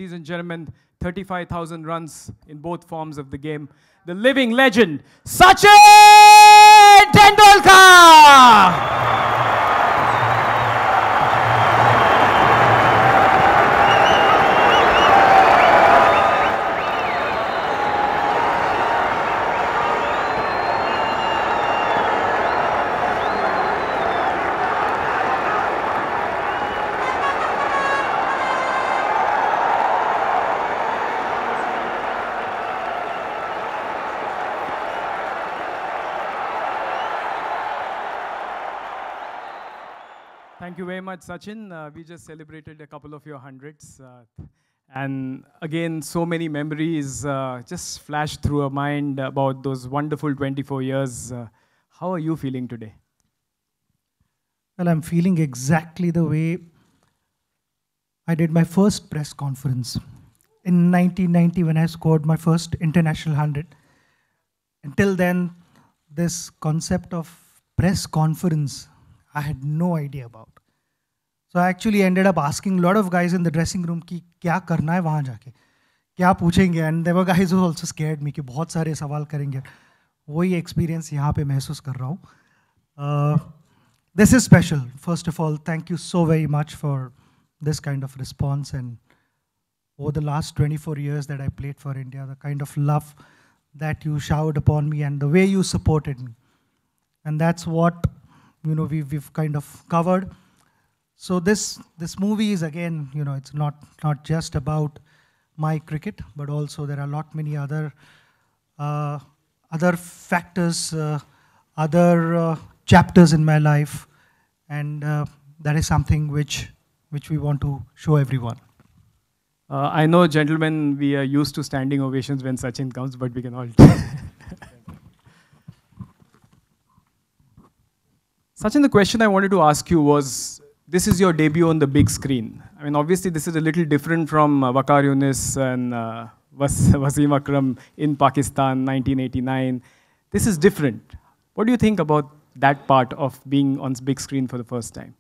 ladies and gentlemen, 35,000 runs in both forms of the game. The living legend, Sachin Tendulkar! Thank you very much, Sachin. We just celebrated a couple of your hundreds. And again, so many memories just flashed through our mind about those wonderful 24 years. How are you feeling today? Well, I'm feeling exactly the way I did my first press conference in 1990 when I scored my first international 100. Until then, this concept of press conference, I had no idea about. So I actually ended up asking a lot of guys in the dressing room कि क्या करना है वहाँ जाके, क्या पूछेंगे, and there were guys who also scared me कि बहुत सारे सवाल करेंगे. वही experience यहाँ पे महसूस कर रहा हूँ. This is special. First of all, thank you so very much for this kind of response, and over the last 24 years that I played for India, the kind of love that you showered upon me and the way you supported me. And that's what we've kind of covered. So this movie is, again, it's not just about my cricket, but also there are many other factors, other chapters in my life, and that is something which we want to show everyone. I know, gentlemen, we are used to standing ovations when Sachin comes, but we can all. Sachin, the question I wanted to ask you was, this is your debut on the big screen. I mean, obviously, this is a little different from Waqar Younis and Wasim Akram in Pakistan, 1989. This is different. What do you think about that part of being on big screen for the first time?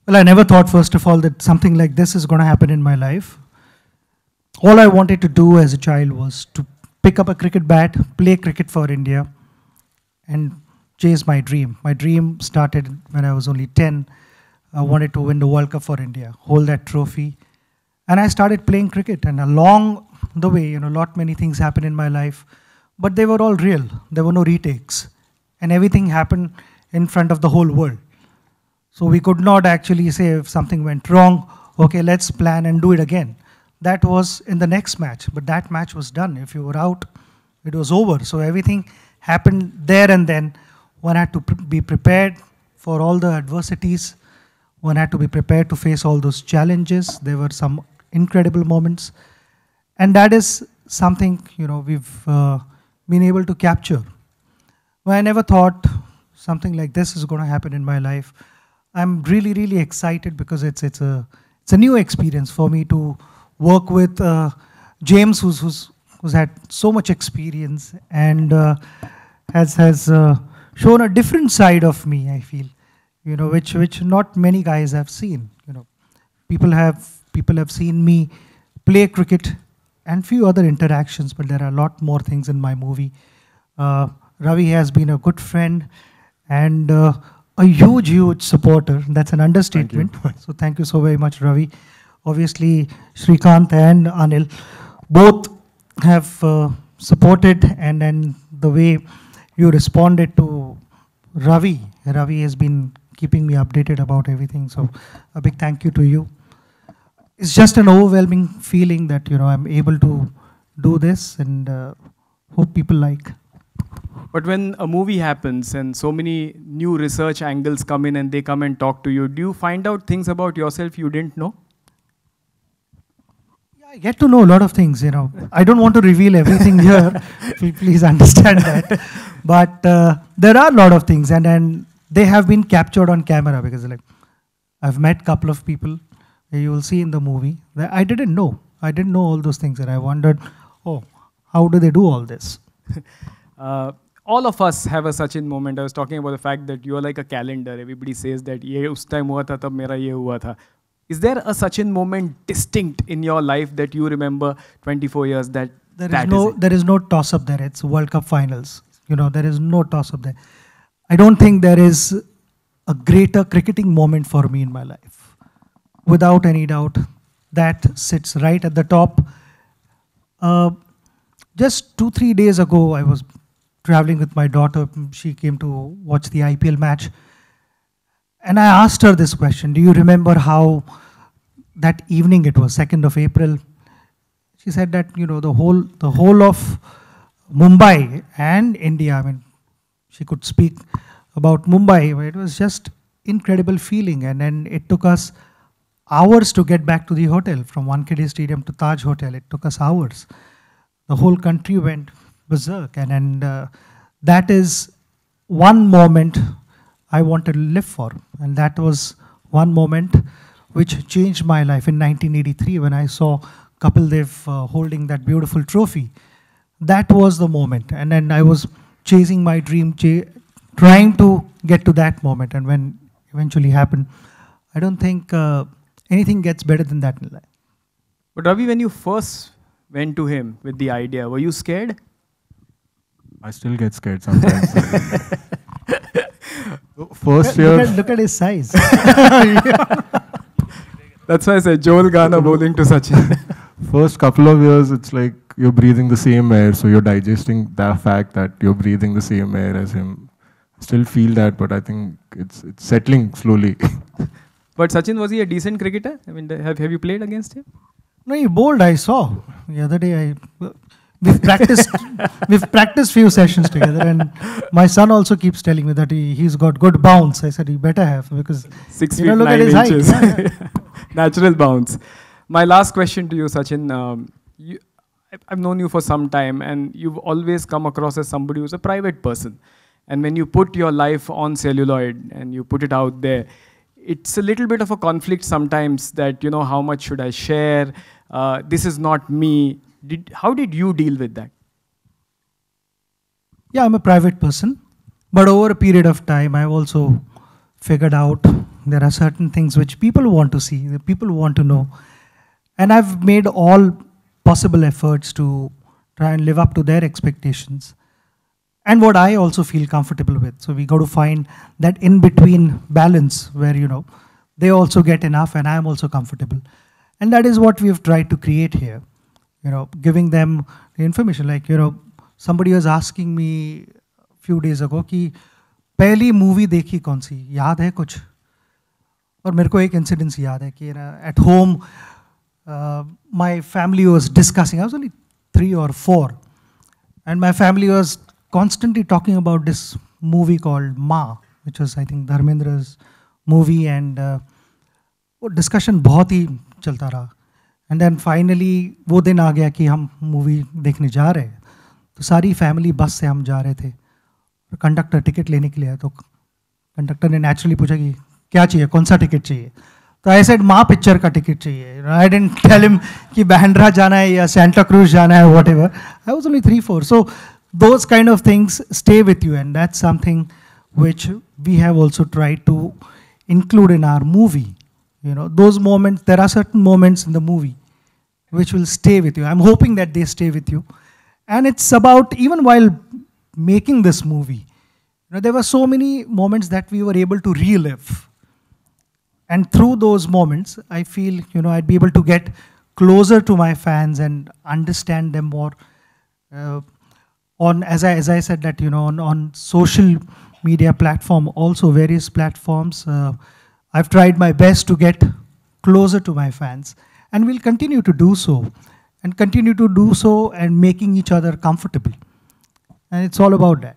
Well, I never thought, first of all, that something like this is going to happen in my life. All I wanted to do as a child was to pick up a cricket bat, play cricket for India, and chase my dream. My dream started when I was only 10. I wanted to win the World Cup for India, hold that trophy. And I started playing cricket. And along the way, many things happened in my life. But they were all real. There were no retakes. And everything happened in front of the whole world. So we could not actually say if something went wrong, okay, let's plan and do it again. That was in the next match. But that match was done. If you were out, it was over. So everything happened there and then. One had to be prepared for all the adversities. One had to be prepared to face all those challenges. There were some incredible moments. And that is something, we've been able to capture. Well, I never thought something like this is going to happen in my life. I'm really, really excited because it's a new experience for me to work with James, who's had so much experience and has shown a different side of me, I feel, which not many guys have seen. People have seen me play cricket and few other interactions, but there are a lot more things in my movie. Ravi has been a good friend and a huge supporter. That's an understatement. So thank you so very much, Ravi. Obviously, Srikanth and Anil both have supported, and then the way you responded to Ravi. Ravi has been keeping me updated about everything. So a big thank you to you. It's just an overwhelming feeling that I'm able to do this, and hope people like. But when a movie happens and so many new research angles come in and they come and talk to you, do you find out things about yourself you didn't know? I get to know a lot of things, I don't want to reveal everything here. Please understand that. But there are a lot of things, and they have been captured on camera because I've met a couple of people you will see in the movie that I didn't know. I didn't know all those things, and I wondered, oh, how do they do all this? All of us have a Sachin moment. I was talking about the fact that you are like a calendar. Everybody says that ye us time hua tha, tab mera ye hua tha. Is there a Sachin moment distinct in your life that you remember 24 years that there is no toss up there. It's World Cup finals. You know, there is no toss up there. I don't think there is a greater cricketing moment for me in my life. Without any doubt, that sits right at the top. Just 2-3 days ago, I was traveling with my daughter. She came to watch the IPL match. And I asked her this question, do you remember how that evening it was, 2nd of April? She said that, you know, the whole of Mumbai and India, I mean, she could speak about Mumbai. It was just incredible feeling. And then it took us hours to get back to the hotel, from Wankhede Stadium to Taj Hotel. It took us hours. The whole country went berserk. And that is one moment I wanted to live for. And that was one moment which changed my life in 1983 when I saw Kapil Dev holding that beautiful trophy. That was the moment. And then I was chasing my dream, trying to get to that moment. And when eventually happened, I don't think anything gets better than that in life. But Ravi, when you first went to him with the idea, were you scared? I still get scared sometimes. First year. Look at his size. That's why I said Joel Garner bowling to Sachin. First couple of years, it's like you're breathing the same air, so you're digesting that fact that you're breathing the same air as him. I still feel that, but I think it's settling slowly. But Sachin, was he a decent cricketer? I mean, have you played against him? No, he bowled, I saw. The other day, we've practiced few sessions together, and my son also keeps telling me that he's got good bounce. I said, he better have, because 6 feet 9 inches. Natural bounce. My last question to you, Sachin. I've known you for some time, and you've always come across as somebody who's a private person. And when you put your life on celluloid and you put it out there, it's a little bit of a conflict sometimes that, you know, how much should I share? This is not me. How did you deal with that? Yeah, I'm a private person. But over a period of time, I've also figured out there are certain things which people want to see, that people want to know. And I've made all possible efforts to try and live up to their expectations. And what I also feel comfortable with. So we got to find that in-between balance where, you know, they also get enough and I'm also comfortable. And that is what we've tried to create here. You know, giving them the information. Like, you know, somebody was asking me a few days ago कि पहली movie देखी कौन सी, याद है कुछ? और मेरे को एक incident याद है कि at home my family was discussing. I was only 3 or 4, and my family was constantly talking about this movie called Ma, which was, I think, Dharmendra's movie, and वो discussion बहुत ही चलता रहा. And then finally वो दिन आ गया कि हम movie देखने जा रहे हैं. तो सारी family बस से हम जा रहे थे. कंडक्टर टिकट लेने के लिए, तो कंडक्टर ने naturally पूछा कि क्या चाहिए, कौन सा टिकट चाहिए. तो I said माँ पिक्चर का टिकट चाहिए. I didn't tell him कि बैंड्रा जाना है या सेंटा क्रूज जाना है, whatever. I was only 3-4. So those kind of things stay with you, and that's something which we have also tried to include in our movie. You know, those moments, there are certain moments in the movie which will stay with you. I'm hoping that they stay with you. And it's about, even while making this movie, you know, there were so many moments that we were able to relive. And through those moments, I feel, you know, I'd be able to get closer to my fans and understand them more. As I said that, you know, on social media platform, also various platforms, I've tried my best to get closer to my fans, and we'll continue to do so, and making each other comfortable. And it's all about that.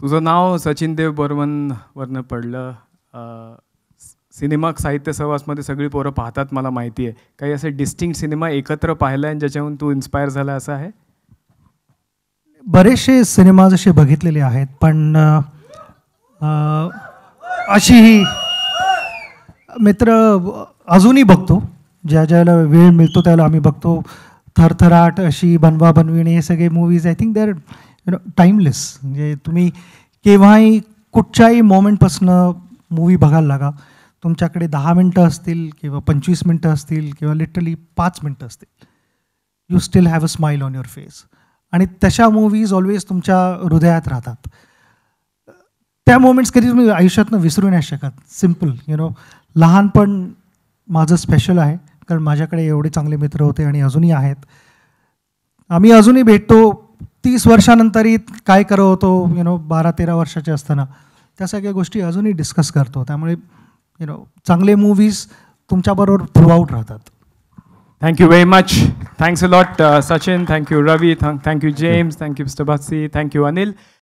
तुझं नाव सचिन देव बर्मन वरनं पडलं. Cinema साहित्य सहवासमध्ये सगळी पोरं पाहतात, मला माहिती आहे. काही असे डिस्टिंक्ट सिनेमा एकत्र पाहिला आणि ज्याच्याहून तू इन्स्पायर झाला असं आहे? बरेचसे सिनेमा जसे बघितलेले आहेत, पण अशी मित्र अजूनही बघतो. ज्याला वेळ मिळतो त्याला आम्ही बघतो. थरथराट, अशी बनवा बनविणे, हे सगळे movies I think they are timeless. म्हणजे तुम्ही केव्हाही कुठच्याही मोमेंटपासून मूवी बघायला लागा, तुमच्याकडे 10 मिनटं असतील किंवा 25 मिनटं असतील किंवा लिटरली 5 मिनटं असतील, you still have a smile on your face. आणि तशा मूवीज ऑलवेज तुमच्या हृदयात राहतात. त्या मोमेंट्स कधी तुम्ही आयुष्यातनं विसरू नाही शकत. सिम्पल लहानपण माझं स्पेशल आहे, कारण माझ्याकडे एवढे चांगले मित्र होते आणि अजूनही आहेत. आम्ही अजूनही भेटतो 30 वर्षानंतरही काय करत होतो 12-13 वर्षाचे असताना, त्या सगळ्या गोष्टी अजूनही डिस्कस करतो. त्यामुळे चांगले मूवीज तुमच्याबरोबर थ्रूआउट राहतात. Thank you very much. Thanks a lot, Sachin. Thank you, Ravi. Thank you, James. Thank you, Mr. Batsi. Thank you, Anil.